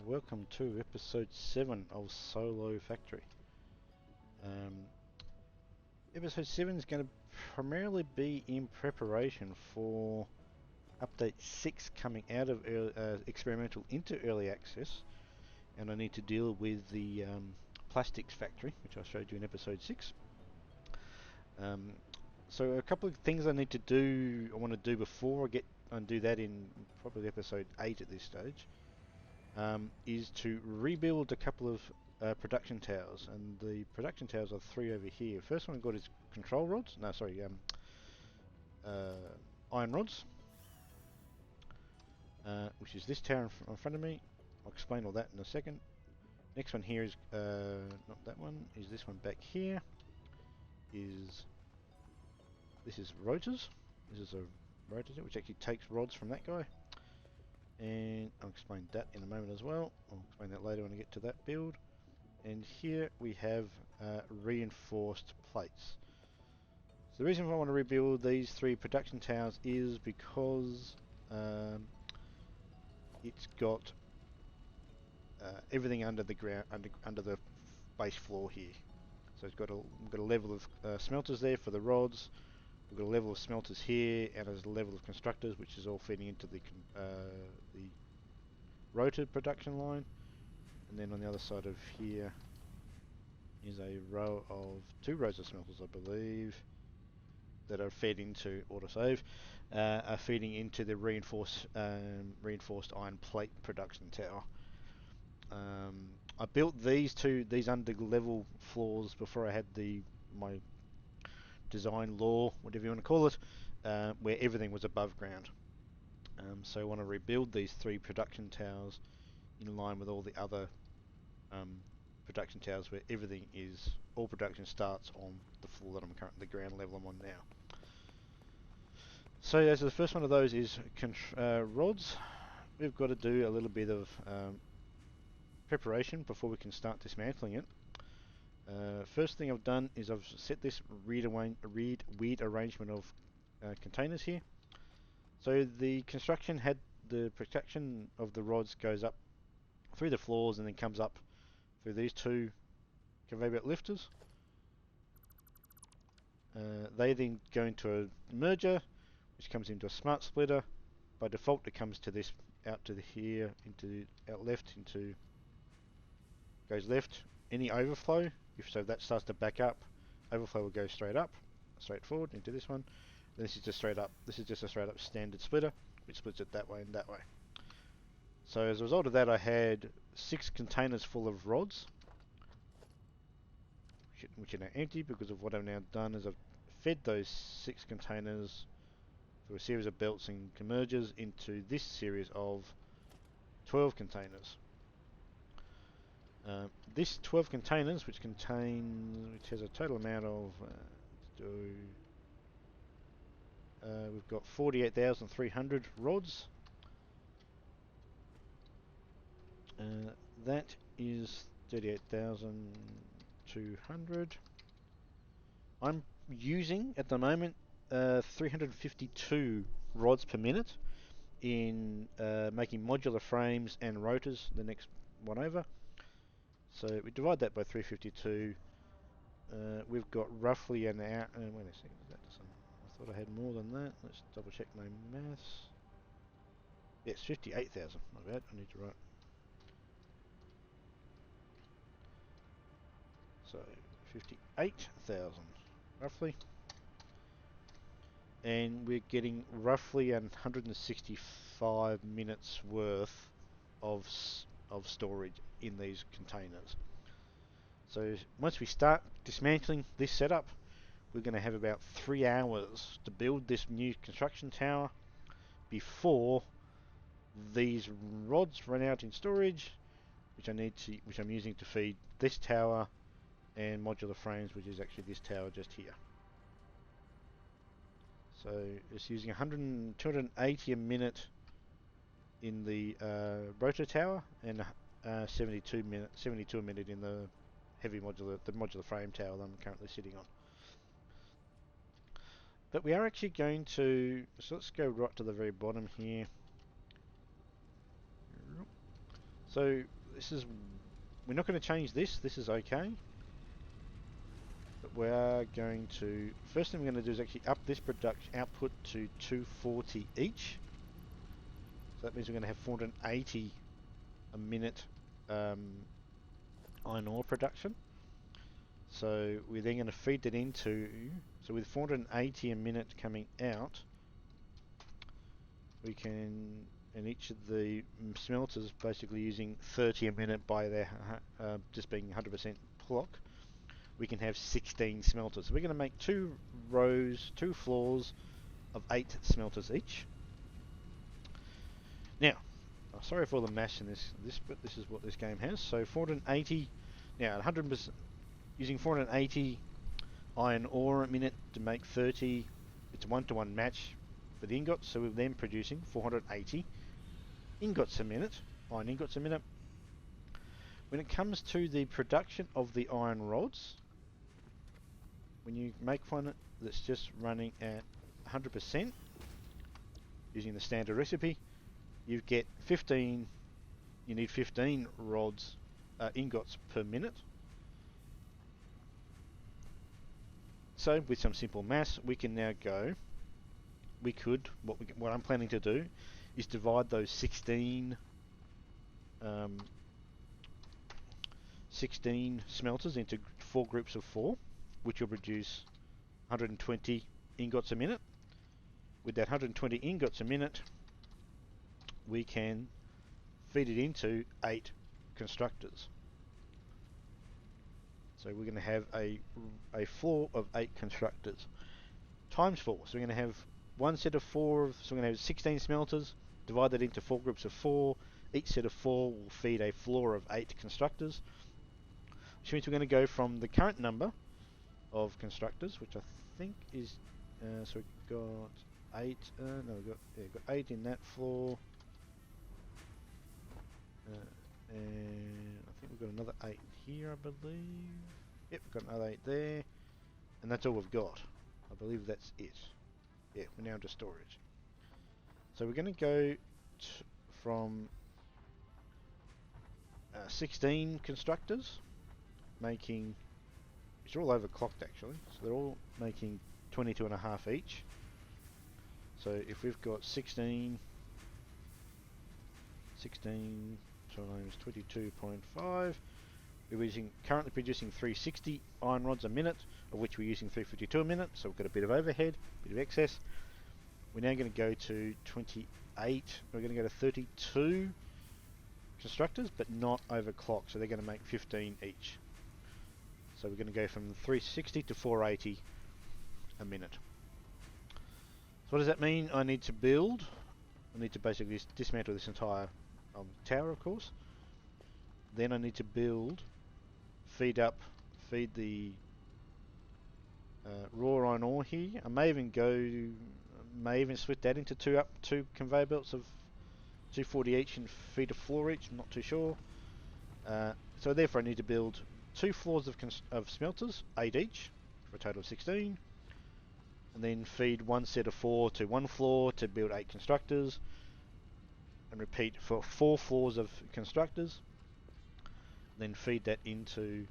welcome to episode 7 of Solo Factory. Episode 7 is going to primarily be in preparation for update 6 coming out of experimental into early access, and I need to deal with the plastics factory, which I showed you in episode 6. So a couple of things I need to do, I want to do before I get and do that in probably episode 8 at this stage. Is to rebuild a couple of production towers, and the production towers are 3 over here. First one I've got is control rods, iron rods, which is this tower in front of me. I'll explain all that in a second. Next one here is, not that one, is this one back here. This is rotors. This is a rotor which actually takes rods from that guy. And I'll explain that in a moment as well. I'll explain that later when I get to that build. And here we have reinforced plates. So the reason I want to rebuild these 3 production towers is because it's got everything under the ground, under the base floor here. So it's got a level of smelters there for the rods. We've got a level of smelters here, and there's a level of constructors, which is all feeding into the rotor production line. And then on the other side of here is a row of 2 rows of smelters, I believe, that are fed into autosave, are feeding into the reinforced iron plate production tower. I built these under level floors before I had my design law, whatever you want to call it, where everything was above ground. So I want to rebuild these 3 production towers in line with all the other production towers, where all production starts on the floor that I'm currently, the ground level I'm on now. So as the first one of those is rods, we've got to do a little bit of preparation before we can start dismantling it. First thing I've done is I've set this weird arrangement of containers here. So the construction had the protection of the rods goes up through the floors and then comes up through these 2 conveyor belt lifters. They then go into a merger, which comes into a smart splitter. By default, it comes to this out to here, out left, goes left. Any overflow, so that starts to back up, overflow will go straight forward into this one. This is just straight up. This is just a straight up standard splitter, which splits it that way and that way. So as a result of that, I had 6 containers full of rods, which are now empty because of what I've now done is I've fed those 6 containers through a series of belts and convergers into this series of 12 containers. This 12 containers, which has a total amount of, we've got 48,300 rods. That is 38,200. I'm using at the moment 352 rods per minute in making modular frames and rotors, the next one over. So we divide that by 352. We've got roughly an hour. Wait a second, I thought I had more than that. Let's double check my maths. Yeah, it's 58,000. My bad. I need to write. So 58,000 roughly, and we're getting roughly 165 minutes worth of storage in these containers. So once we start dismantling this setup, we're going to have about 3 hours to build this new construction tower before these rods run out in storage, which I'm using to feed this tower and modular frames, which is actually this tower just here. So it's using 280 a minute in the rotor tower and 72 a minute in the modular frame tower that I'm currently sitting on. But we are actually going to, so let's go right to the very bottom here. So this is, we're not going to change this. This is okay. But we are going to, first thing we're going to do is actually up this production output to 240 each. So that means we're going to have 480 a minute iron ore production. So we're then going to feed that into, so with 480 a minute coming out, we can, and each of the smelters basically using 30 a minute by their just being 100% clock, we can have 16 smelters. So we're going to make 2 rows, 2 floors of 8 smelters each. Now, sorry for all the mash in this, but this is what this game has. So 480, now 100%, using 480 iron ore a minute to make 30, it's a 1-to-1 match for the ingots, so we're then producing 480 ingots a minute, iron ingots a minute. When it comes to the production of the iron rods, when you make one that's just running at 100% using the standard recipe, you get 15, you need 15 rods, ingots per minute. So with some simple maths, we can now go, we could, what I'm planning to do is divide those 16 smelters into 4 groups of 4, which will produce 120 ingots a minute. With that 120 ingots a minute, we can feed it into 8 constructors. So we're going to have a floor of 8 constructors times 4. So we're going to have one set of 4, so we're going to have 16 smelters, divided into 4 groups of 4. Each set of 4 will feed a floor of 8 constructors, which means we're going to go from the current number of constructors, which I think is, so we've got 8, no, we've got 8 in that floor, and I think we've got another 8 here, I believe. Yep, we've got another 8 there, and that's all we've got. I believe that's it. Yeah, we're now into storage. So we're going to go from 16 constructors, making, which are all overclocked actually, so they're all making 22.5 each. So if we've got 16 times 22.5, we're currently producing 360 iron rods a minute, of which we're using 352 a minute, so we've got a bit of overhead, a bit of excess. We're now going to go to 28, we're going to go to 32 constructors, but not overclocked, so they're going to make 15 each. So we're going to go from 360 to 480 a minute. So what does that mean? I need to basically dismantle this entire tower, of course. Then I need to feed the raw iron ore here. I may even split that into two conveyor belts of 240 each and feed a floor each. I'm not too sure. So therefore I need to build 2 floors of smelters, 8 each, for a total of 16. And then feed one set of 4 to one floor to build 8 constructors. And repeat for 4 floors of constructors. Then feed that into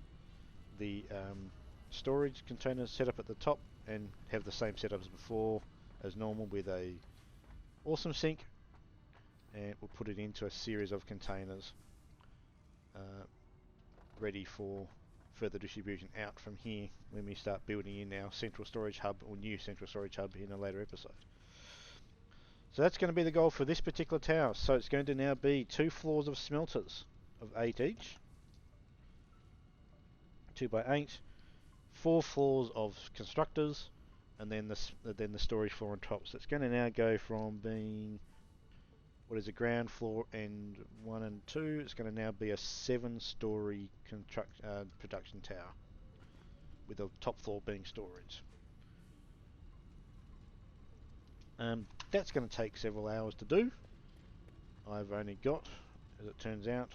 the storage container set up at the top and have the same setup as before, as normal, with a awesome sink, and we'll put it into a series of containers ready for further distribution out from here when we start building in our central storage hub, or new central storage hub, in a later episode. So that's going to be the goal for this particular tower. So it's going to now be 2 floors of smelters of 8 each, 2 by 8, 4 floors of constructors, and then the storage floor on top. So it's going to now go from being, what is a ground floor and 1 and 2, it's going to now be a 7-story production tower, with the top floor being storage. That's going to take several hours to do. I've only got, as it turns out,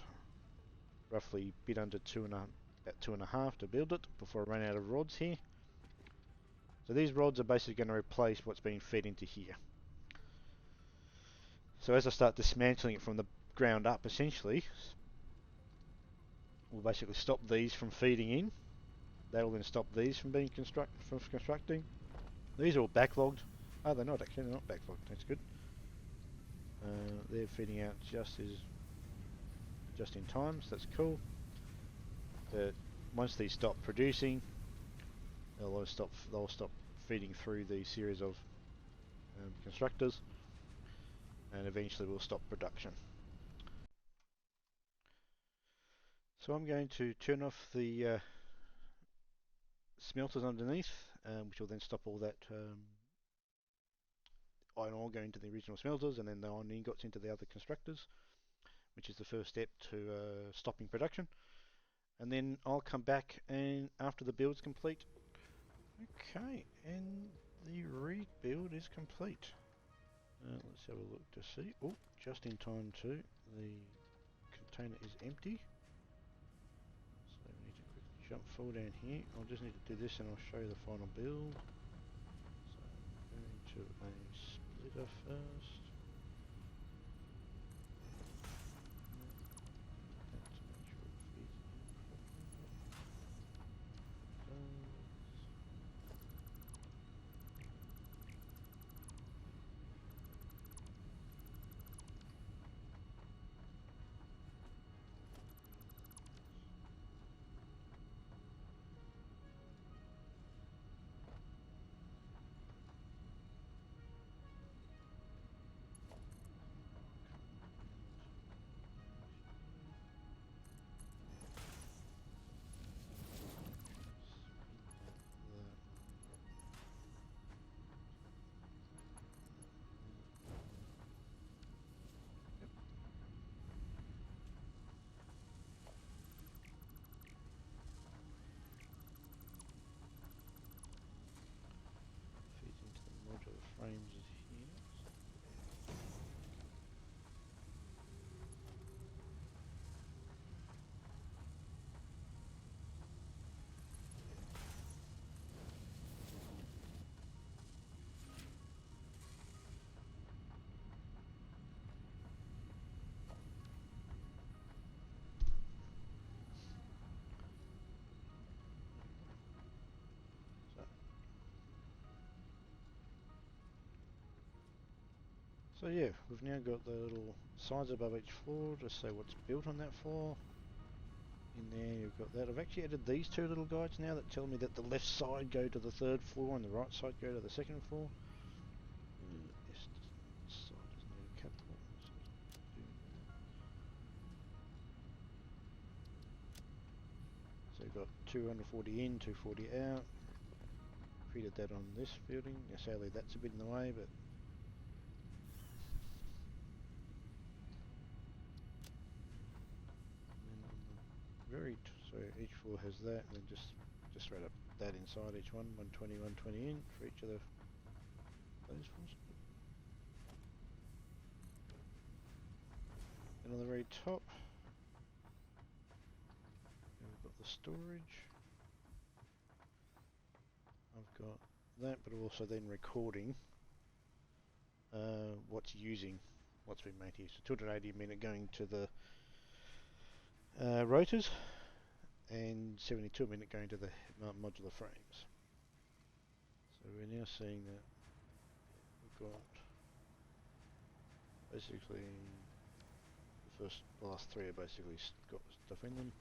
roughly a bit under about 2.5 to build it before I run out of rods here. So these rods are basically going to replace what's being fed into here. So as I start dismantling it from the ground up, essentially, will basically stop these from feeding in. That will then stop these from being constructing. These are all backlogged. Oh, they're not actually. They're not backlogged. That's good. They're feeding out just in time, so that's cool. Once these stop producing, they'll stop feeding through the series of constructors, and eventually we'll stop production. So I'm going to turn off the smelters underneath, which will then stop all that iron ore going to the original smelters, and then the iron ingots into the other constructors, which is the first step to stopping production. And then I'll come back and after the build's complete. Okay, and the rebuild is complete. Let's have a look to see. Oh, just in time too. The container is empty. So we need to quickly jump forward down here. I'll just need to do this and I'll show you the final build. So go into a splitter first. Frames is here. So yeah, we've now got the little signs above each floor to say what's built on that floor. In there you've got that. I've actually added these two little guides now that tell me that the left side go to the third floor and the right side go to the second floor. This side doesn't need a capital. So you've got 240 in, 240 out. Created that on this building. Now sadly that's a bit in the way, but so each floor has that, and then just straight up that inside each one, 120, 120 in for each of those floors. And on the very top, we've got the storage. I've got that, but also then recording what's been made here. So 280 a minute going to the rotors, and 72 a minute going to the modular frames. So we're now seeing that we've got basically the last three are basically got stuff in them.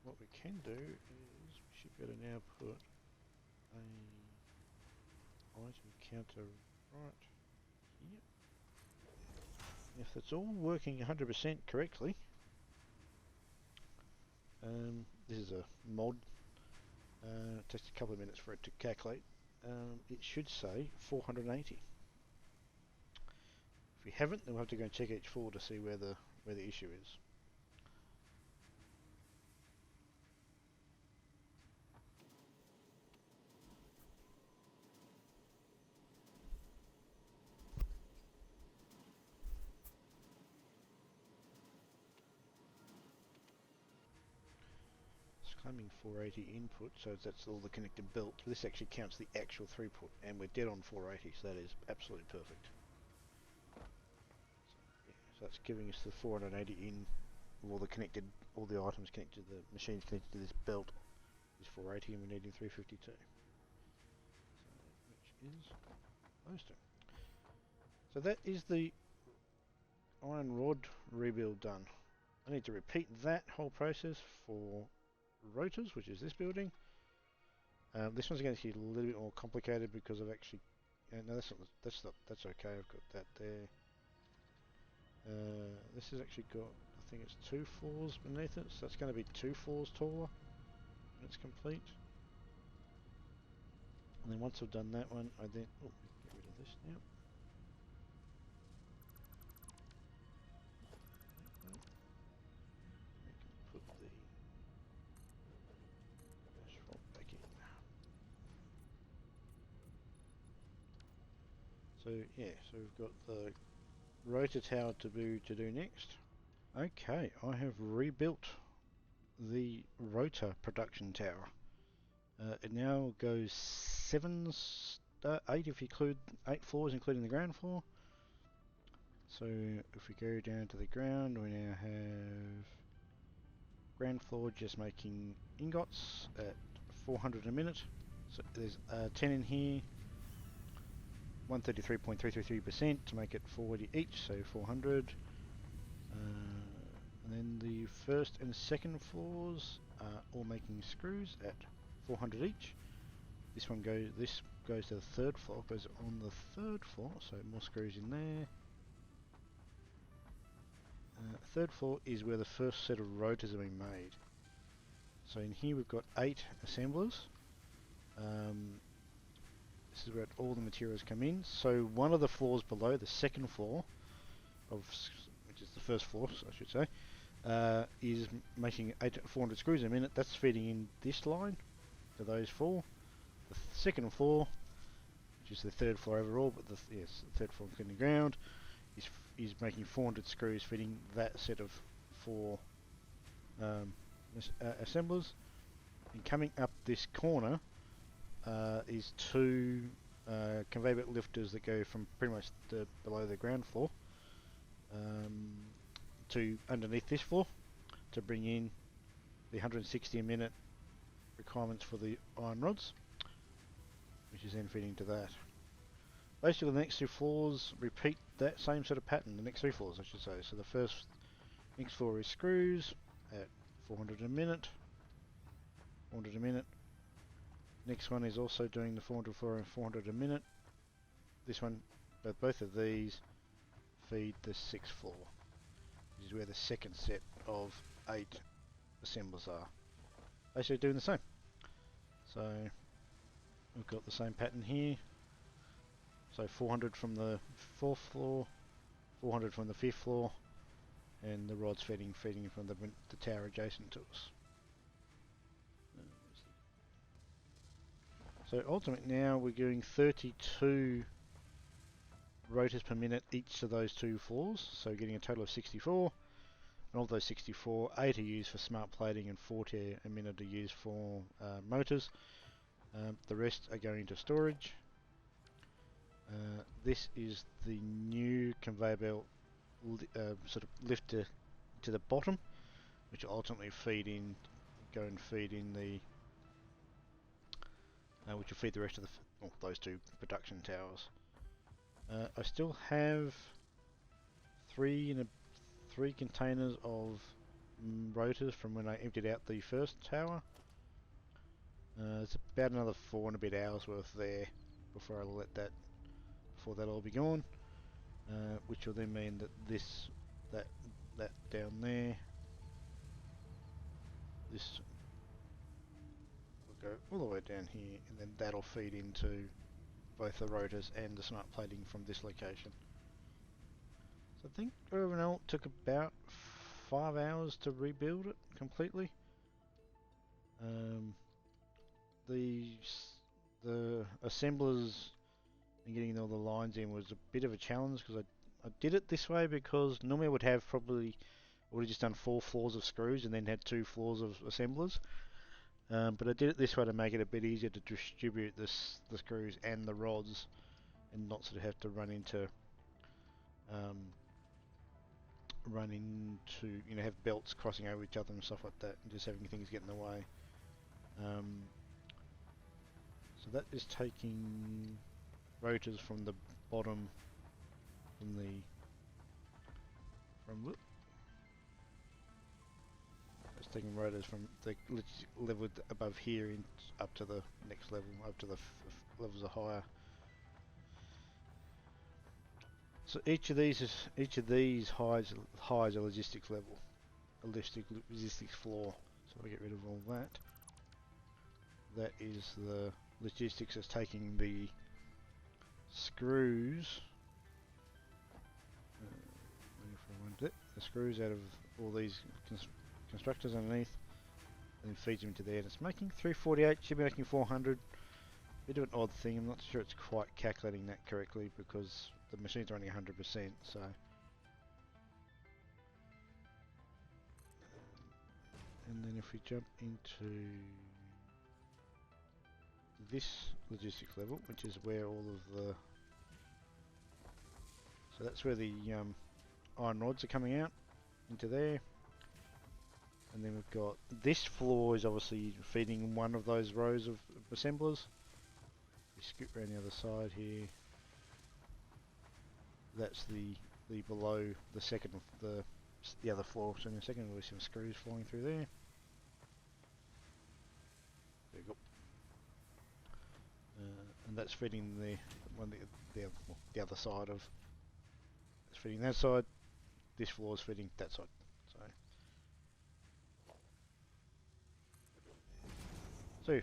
What we can do is we should be able to now put a item counter right here. If that's all working 100% correctly, this is a mod. It takes a couple of minutes for it to calculate. It should say 480. If we haven't, then we'll have to go and check each floor to see where the issue is. Claiming 480 input, so that's all the connected belts. This actually counts the actual throughput, and we're dead on 480, so that is absolutely perfect. So that's giving us the 480 in all the items connected to the machines connected to this belt is 480, and we're needing 352. So, which is those two. So that is the iron rod rebuild done. I need to repeat that whole process for rotors, which is this building. This one's going to be a little bit more complicated because I've actually... no, that's okay, I've got that there. This has actually got, I think it's 2 floors beneath it, so it's going to be 2 floors taller when it's complete. And then once I've done that one, I then... oh, get rid of this now. We can put the asphalt back in. So yeah, so we've got the rotor tower to do next. Okay, I have rebuilt the rotor production tower. It now goes 8 if you include 8 floors, including the ground floor. So if we go down to the ground, we now have ground floor just making ingots at 400 a minute. So there's 10 in here, 133.333% to make it 480 each, so 400. And then the first and second floors are all making screws at 400 each. This goes to the third floor, goes on the third floor, so more screws in there. Third floor is where the first set of rotors are being made. So in here we've got 8 assemblers. This is where all the materials come in. So one of the floors below, the second floor, which is the first floor, I should say, is making 400 screws a minute. That's feeding in this line to those 4. The second floor, which is the third floor overall, but the third floor in the ground, is making 400 screws, feeding that set of 4 assemblers. And coming up this corner is 2 conveyor belt lifters that go from pretty much below the ground floor to underneath this floor to bring in the 160 a minute requirements for the iron rods, which is then feeding to that. Basically the next 2 floors repeat that same sort of pattern, the next 3 floors I should say. So the next floor is screws at 400 a minute, 400 a minute. Next one is also doing the 400 floor and 400 a minute. This one, but both of these feed the 6th floor, which is where the second set of 8 assemblers are. Basically doing the same. So we've got the same pattern here. So 400 from the 4th floor, 400 from the 5th floor, and the rods feeding from the tower adjacent to us. So ultimately now we're doing 32 rotors per minute each of those 2 floors, so getting a total of 64. And of those 64, 8 are used for smart plating and 40 a minute are used for motors. The rest are going to storage. This is the new conveyor belt sort of lift to the bottom, which will ultimately go and feed in the which will feed the rest of those 2 production towers. I still have 3 containers of rotors from when I emptied out the first tower. It's about another 4 and a bit hours worth there before that all be gone, which will then mean that that down there, this will go all the way down here, and then that'll feed into both the rotors and the smart plating from this location. So I think overall it took about 5 hours to rebuild it completely. The assemblers and getting all the lines in was a bit of a challenge because I did it this way because normally I would have just done 4 floors of screws and then had 2 floors of assemblers. But I did it this way to make it a bit easier to distribute the screws and the rods and not sort of have to run into run into, have belts crossing over each other and stuff like that, and just having things get in the way. So that is taking rotors from the bottom, it's taking rotors from the level above here up to the next level, up to the levels are higher. So each of these highs a logistics level, a logistics floor. So we get rid of all that. That is the logistics that's taking the screws. The screws out of all these constructors underneath, and then feeds them into there. And it's making 348. Should be making 400. Bit of an odd thing. I'm not sure it's quite calculating that correctly because the machines are only 100%. So. And then if we jump into this logistics level, which is where all of the... So that's where the iron rods are coming out into there. And then we've got... This floor is obviously feeding one of those rows of assemblers. We scoot around the other side here. That's the below the second, the other floor. So in a second we'll see some screws flying through there. There we go. And that's feeding the other side of. It's feeding that side. This floor is feeding that side. So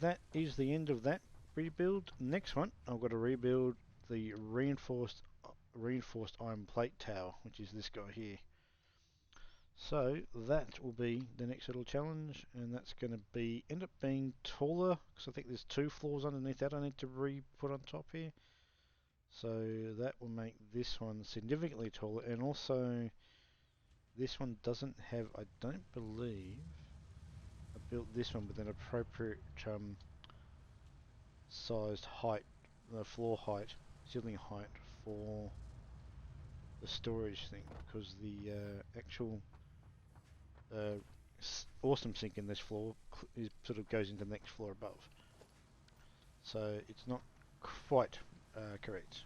that is the end of that rebuild. Next one, I've got to rebuild the reinforced iron plate tower, which is this guy here. So that will be the next little challenge, and that's going to end up being taller because I think there's 2 floors underneath that I need to put on top here. So that will make this one significantly taller, and also this one doesn't have, I don't believe, I built this one with an appropriate sized height, floor height, ceiling height for the storage thing, because the actual awesome sink in this floor sort of goes into the next floor above. So it's not quite correct.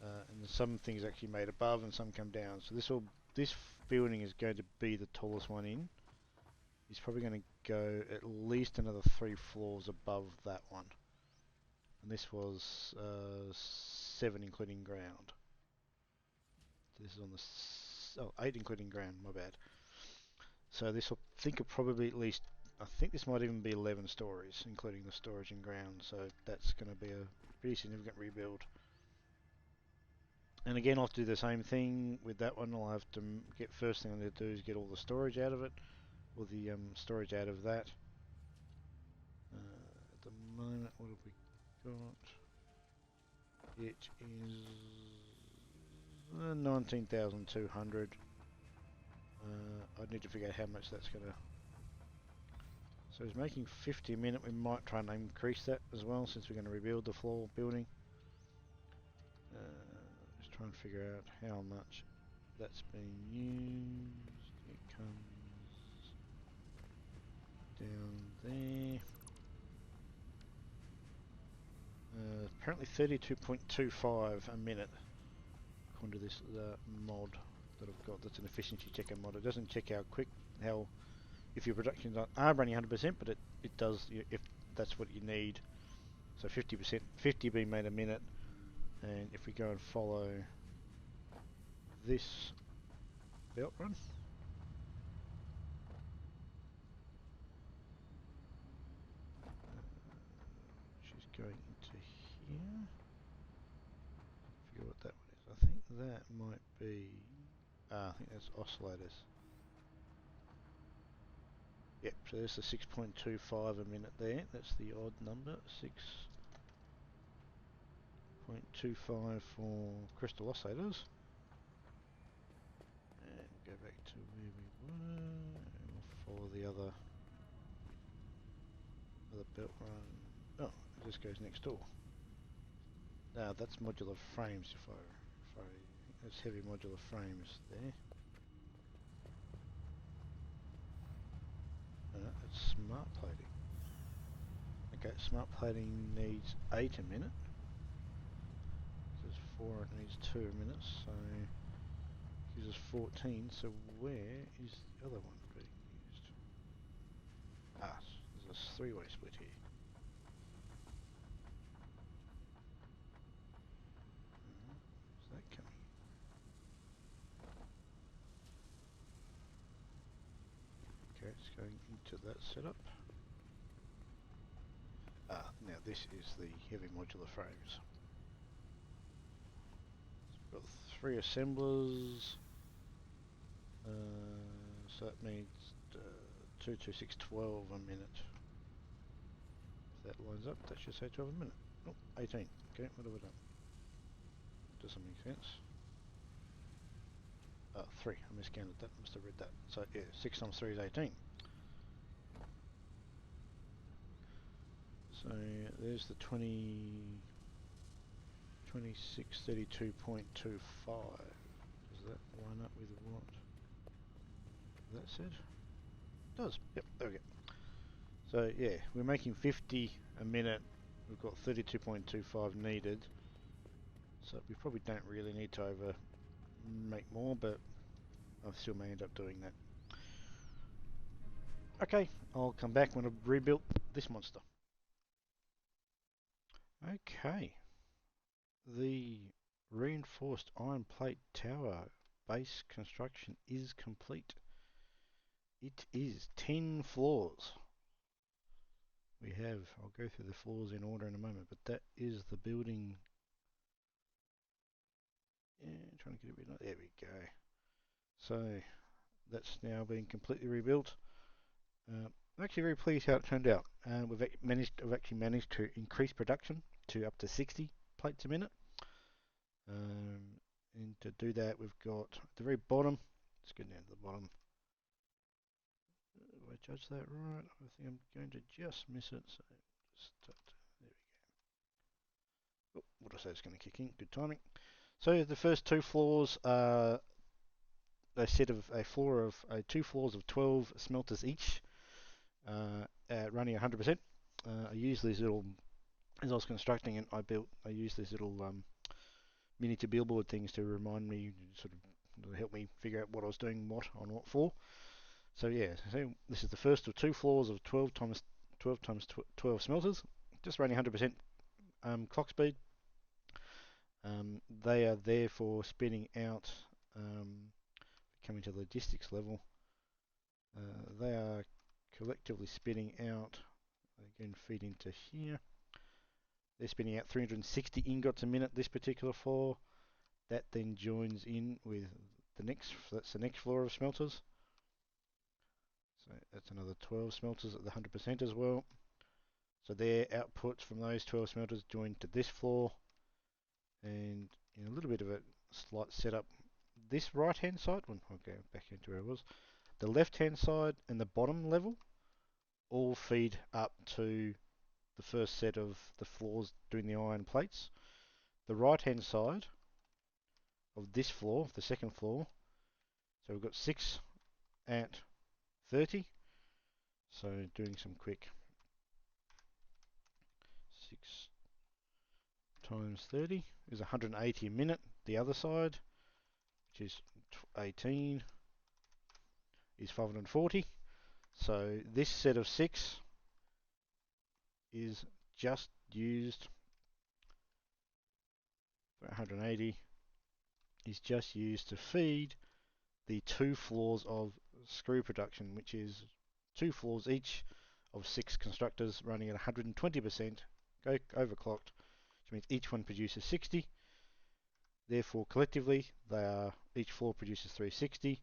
And some things actually made above and some come down. So this building is going to be the tallest one in. It's probably going to go at least another 3 floors above that one. And this was 7 including ground. This is on the 8 including ground. My bad. So this will probably at least. I think this might even be 11 stories, including the storage and ground. So that's going to be a pretty significant rebuild. And again, I'll have to do the same thing with that one. I'll have to first thing I need to do is get all the storage out of it, or the storage out of that. At the moment, what have we got? It is 19,200. I need to figure out how much that's gonna. So it's making 50 a minute. We might try and increase that as well, since we're going to rebuild the floor building. Just try and figure out how much that's being used. It comes down there. Apparently 32.25 a minute, according to this mod that I've got. That's an efficiency checker mod. It doesn't check how if your productions are running 100%, but it does if that's what you need. So 50%, 50 being made a minute. And if we go and follow this belt run, she's going into here. I forget what that one is. I think that might be. I think that's oscillators. Yep. So there's the 6.25 a minute there. That's the odd number. 6.25 for crystal oscillators. And go back to where we were, and we'll follow the other belt run. Oh, it just goes next door. Now that's modular frames. If I think That's heavy modular frames there. It's smart plating. Okay, smart plating needs 8 a minute. There's 4, it needs 2 a minute, so gives us 14. So where is the other one being used? Ah, there's a three-way split here. Where's that coming? Okay, it's going into that setup. Ah, now this is the heavy modular frames. Got 3 assemblers. So that means 2, 2, 6, 12 a minute. If that lines up, that should say 12 a minute. Oh, 18. Okay, what have we done? Doesn't make sense. 3. I miscounted that. Must have read that. So yeah, 6 times 3 is 18. So there's the 2632.25. Does that line up with what that said? It does. Yep, there we go. So yeah, we're making 50 a minute. We've got 32.25 needed. So we probably don't really need to make more, but I still may end up doing that. Okay, I'll come back when I've rebuilt this monster. Okay, the reinforced iron plate tower base construction is complete. It is 10 floors. I'll go through the floors in order in a moment, but that is the building. Yeah, trying to get a bit, there we go. So that's now been completely rebuilt. I'm actually very pleased how it turned out. We've actually managed to increase production to up to 60 plates a minute. And to do that, we've got at the very bottom. Let's get down to the bottom. Do I judge that right? I think I'm going to just miss it. So just there we go. Oh, what did I say? It's going to kick in. Good timing. So the first 2 floors are a set of two floors of 12 smelters each, running 100%. I use these little, as I was constructing it, I used these little miniature billboard things to remind me, sort of help me figure out what I was doing, on what floor. So yeah, so this is the first of 2 floors of 12 times 12 smelters, just running 100% clock speed. They are there for spinning out. Coming to the logistics level, they are collectively spinning out. Again, feed into here. They're spinning out 360 ingots a minute. This particular floor. That then joins in with the next. That's the next floor of smelters. So that's another 12 smelters at the 100% as well. So their outputs from those 12 smelters join to this floor, and in a little bit of a slight setup, this right hand side, I'll go back into where it was, the left hand side and the bottom level all feed up to the first set of the floors doing the iron plates. The right hand side of this floor, the second floor, so we've got 6 at 30. So doing some quick 6 times 30 is 180 a minute. The other side, which is 18, is 540. So this set of 6 is just used for 180, is just used to feed the 2 floors of screw production, which is 2 floors each of 6 constructors running at 120%, overclocked, which means each one produces 60. Therefore, collectively, each floor produces 360,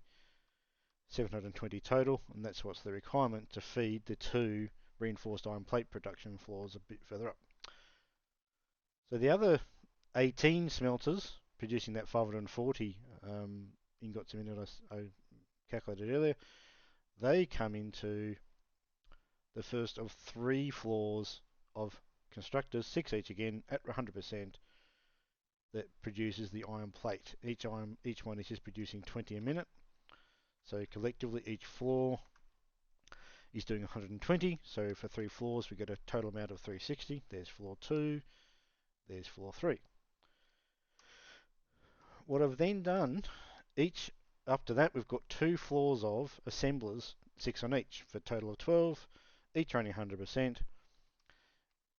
720 total, and that's what's the requirement to feed the 2 reinforced iron plate production floors a bit further up. So the other 18 smelters producing that 540 ingots a minute I calculated earlier, they come into the first of 3 floors of constructors, 6 each again, at 100%, that produces the iron plate. Each one is just producing 20 a minute. So collectively, each floor is doing 120. So for 3 floors, we get a total amount of 360. There's floor 2. There's floor 3. What I've then done, up to that, we've got 2 floors of assemblers, 6 on each, for a total of 12. Each running 100%.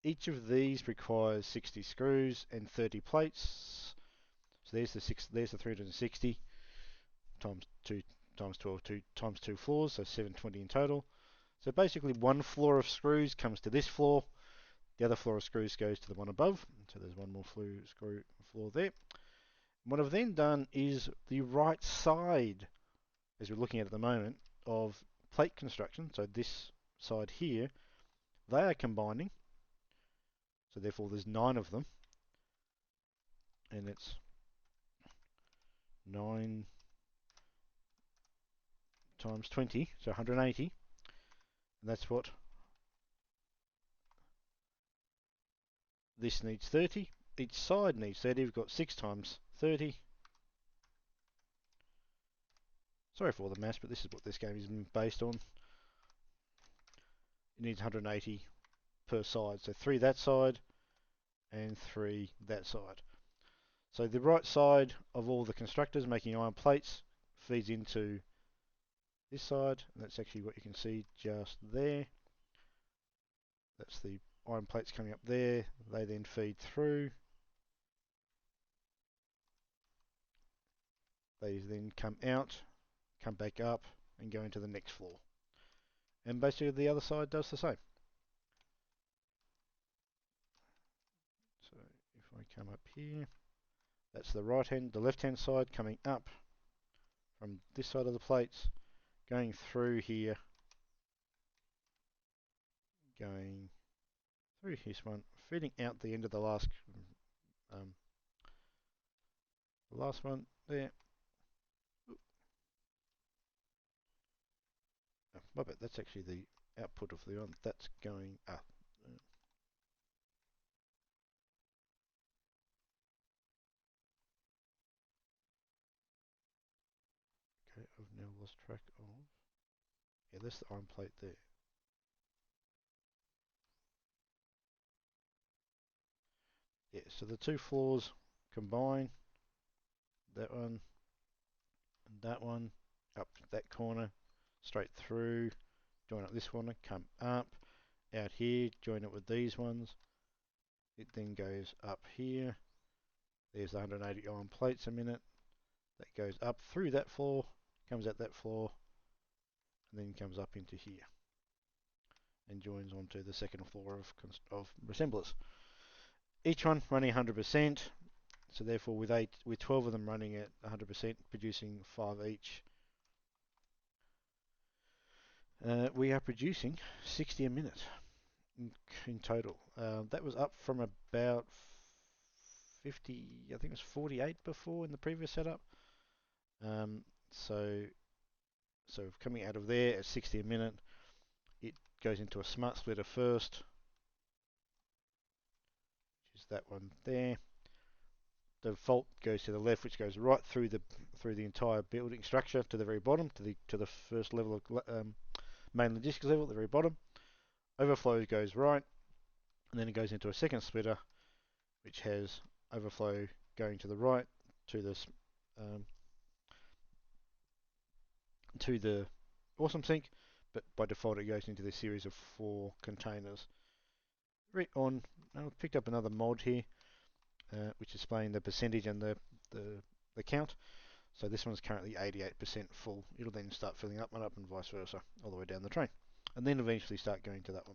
Each of these requires 60 screws and 30 plates. So there's the 360 times 2 times 12, times 2 floors, so 720 in total. So basically 1 floor of screws comes to this floor, the other floor of screws goes to the one above, so there's 1 more floor there. What I've then done is the right side, as we're looking at the moment, of plate construction, so this side here, they are combining, so therefore there's 9 of them, and it's 9 times 20, so 180, and that's what this needs. 30. Each side needs 30. We've got 6 times 30. Sorry for all the maths, but this is what this game is based on. It needs 180 per side, so 3 that side and 3 that side. So the right side of all the constructors making iron plates feeds into this side, and that's actually what you can see just there. That's the iron plates coming up there. They then feed through. They then come out, come back up, and go into the next floor. And basically the other side does the same. So if I come up here, that's the left-hand side coming up from this side of the plates, going through here, going through this one, feeding out the end of the last one there. Oh, my bad, that's actually the output of the one that's going up. Okay, I've now lost track of. Yeah, that's the iron plate there. Yeah, so the 2 floors combine, that one and that one, up that corner, straight through, join up this one, come up, out here, join it with these ones. It then goes up here. There's the 180 iron plates a minute. That goes up through that floor, comes out that floor, and then comes up into here and joins onto the second floor of assemblers. Each one running 100%, so therefore with 12 of them running at 100%, producing 5 each, we are producing 60 a minute in total. That was up from about 50, I think it was 48 before in the previous setup. So coming out of there at 60 a minute, it goes into a smart splitter first, which is that one there. The fault goes to the left, which goes right through the entire building structure to the very bottom, to the first level of main logistics level at the very bottom. Overflow goes right, and then it goes into a second splitter, which has overflow going to the right to this to the awesome sink, but by default it goes into this series of 4 containers. Right on, I've picked up another mod here, which is displaying the percentage and the count. So this one's currently 88% full. It'll then start filling up and vice versa, all the way down the train, and then eventually start going to that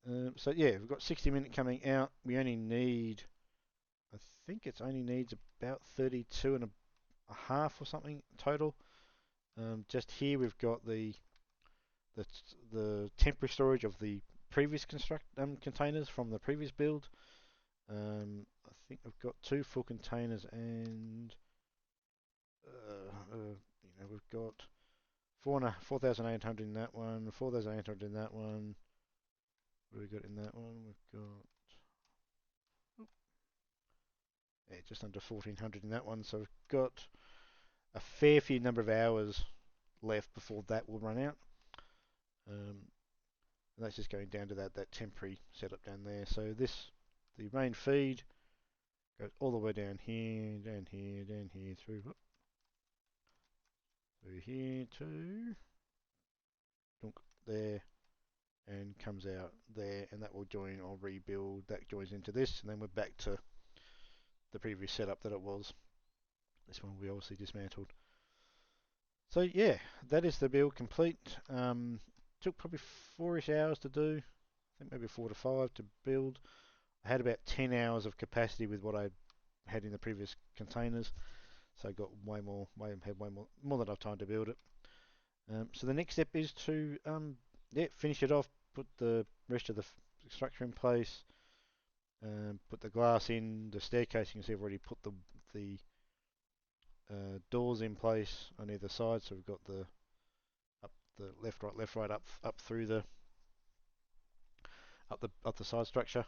one. So yeah, we've got 60 minute coming out. We only need, I think it only needs about 32 and a half or something total. Just here we've got the temporary storage of the previous containers from the previous build. I think I've got 2 full containers, and we've got 4,800 in that one, 4,800 in that one. What do we got in that one? We've got yeah, just under 1400 in that one. So we've got a fair few number of hours left before that will run out. And that's just going down to that temporary setup down there. So the main feed goes all the way down here, down here, down here, through here to there, and comes out there, and that will join or rebuild. That joins into this, and then we're back to the previous setup that it was. This one we obviously dismantled. So yeah, that is the build complete. Took probably 4ish hours to do. I think maybe 4 to 5 to build. I had about 10 hours of capacity with what I had in the previous containers, so I got had way more than enough time to build it. So the next step is to finish it off, put the rest of the structure in place, put the glass in, the staircase. You can see I've already put the doors in place on either side, so we've got the left right up through the up the side structure.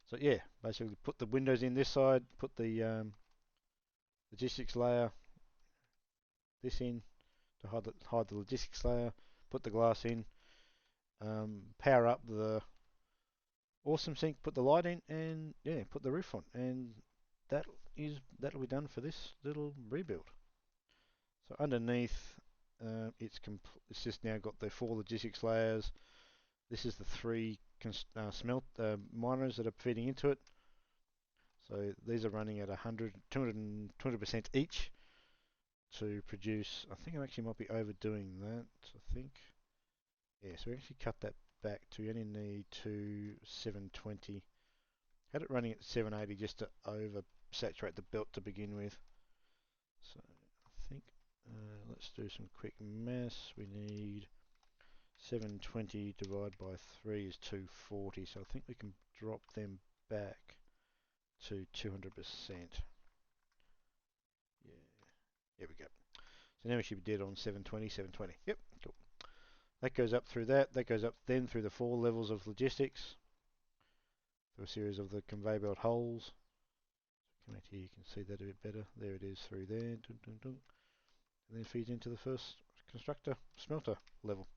So yeah, basically put the windows in this side, put the logistics layer this in to hide the logistics layer, put the glass in, power up the awesome sink, put the light in, and yeah, put the roof on, and that'll be done for this little rebuild. So underneath, it's just now got the 4 logistics layers. This is the 3 miners that are feeding into it. So these are running at 220% each to produce. I think I actually might be overdoing that. I think, yeah. So we actually cut that back to you only need 720. Had it running at 780 just to over saturate the belt to begin with. So I think let's do some quick maths. We need 720 divided by 3 is 240. So I think we can drop them back to 200%. Yeah, here we go. So now we should be dead on 720, 720. Yep, cool. That goes up through that. That goes up then through the 4 levels of logistics. Through a series of the conveyor belt holes. Come out here, you can see that a bit better. There it is through there. Dun, dun, dun. And then feeds into the first constructor smelter level.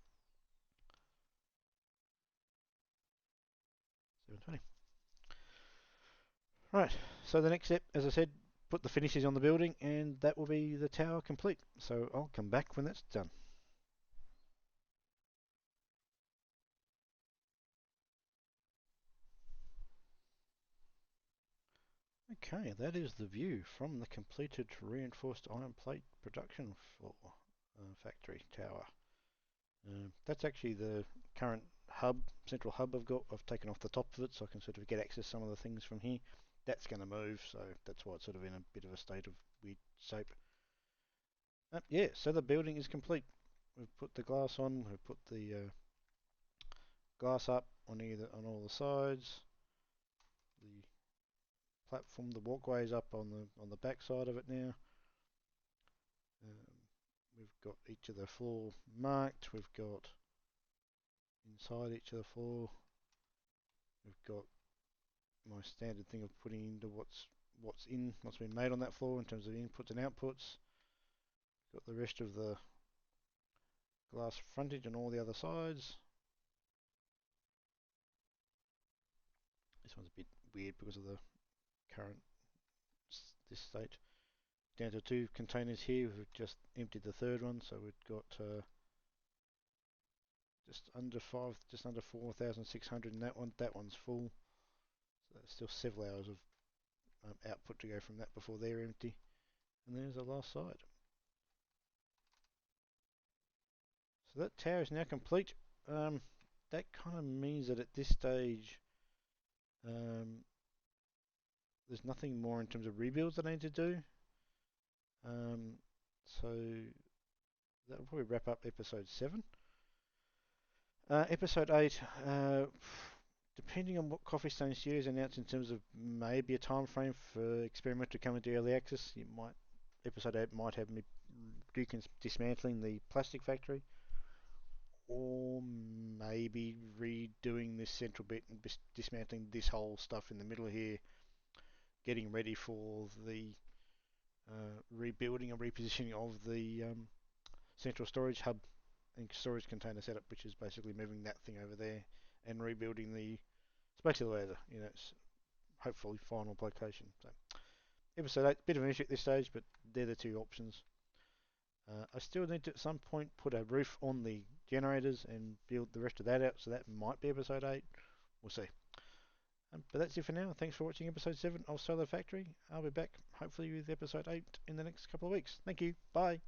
720. Right, so the next step, as I said, put the finishes on the building, and that will be the tower complete. So I'll come back when that's done. Okay, that is the view from the completed reinforced iron plate production floor factory tower. That's actually the current central hub I've taken off the top of it so I can sort of get access to some of the things from here. That's going to move, so that's why it's sort of in a bit of a state of weird shape. Yeah, so the building is complete. We've put the glass on, we've put the glass up on all the sides. The platform, the walkway is up on the back side of it now. We've got each of the floor marked. We've got inside each of the floor. We've got my standard thing of putting into what's been made on that floor in terms of inputs and outputs. Got the rest of the glass frontage on all the other sides. This one's a bit weird because of the current this state. Down to 2 containers here. We've just emptied the third one, so we've got just under 4,600 in that one. That one's full. So that's still several hours of output to go from that before they're empty. And there's the last side. So that tower is now complete. That kind of means that at this stage, there's nothing more in terms of rebuilds that I need to do. So that'll probably wrap up episode 7. Episode 8, depending on what Coffee Stain Studios announce in terms of maybe a time frame for Experiment to come into early access, episode 8 might have me dismantling the plastic factory, or maybe redoing this central bit and dismantling this whole stuff in the middle here getting ready for the rebuilding and repositioning of the central storage hub and storage container setup, which is basically moving that thing over there and rebuilding the spatializer, it's hopefully final location. So episode 8, bit of an issue at this stage, but they're the two options. I still need to at some point put a roof on the generators and build the rest of that out, so that might be episode 8. We'll see. But that's it for now. Thanks for watching episode 7 of Solar Factory. I'll be back hopefully with episode 8 in the next couple of weeks. Thank you. Bye.